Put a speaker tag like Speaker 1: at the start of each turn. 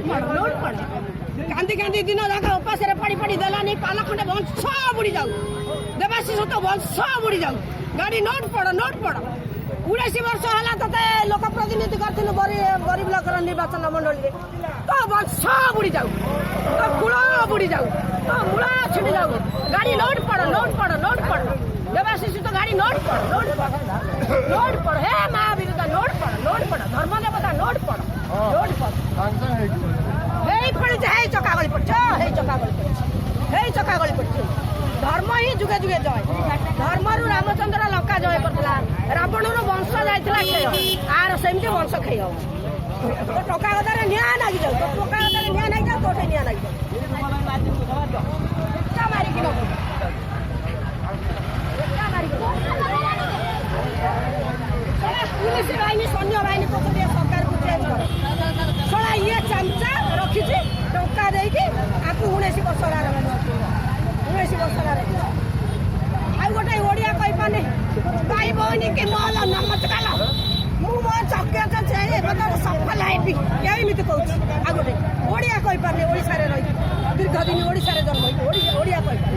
Speaker 1: note पड़ कांदी कांदी दिन जाक उपास पड़ी पड़ी देलानी पाला खंडे वंश बुड़ी जाऊ देवाशीष तो वंश बुड़ी जाऊ गाड़ी नोट पड़ 19 वर्ष है ते लोक प्रतिनिधि कर बरी ब्लक निर्वाचन मंडली तो वंश बुड़ी जाऊ तो कूल बुड़ी जाऊ तो मूला छिड़ी जाऊ गाड़ी नोट पड़ देवाशीष तो गाड़ी नोट पड़ हे माँ विरुद्ध नोट पड़ धर्म देवता नोट पड़ हे चका गली पड़ धर्म ही जुगे जुगे जय धर्म रामचंद्र लंका जय करता रावण वंश जाता क्षय आर सेमती वंश क्षय हम टका गदारे निया नागी जाऊ तो टका गदारे निया नागी जाऊ तोटे निया नागी जाऊ मारिकी नब पुलिस बाहिनी सैन्य बाहिनी पक्ष सरकार को चेंज कर सड़ा ये चमचा रखी टंका देकी आपको 19 वर्ष 19 वर्ष आई गोटे ओडिया कही पाने भाई बहनी कि मोल नमस्कार मु मो चक्के सफल हेबी एमती कहूँ आ गोटे ओडिया कही पारे ओडिशा रही दीर्घ दिन ओडिशा जन्म ओडिया कही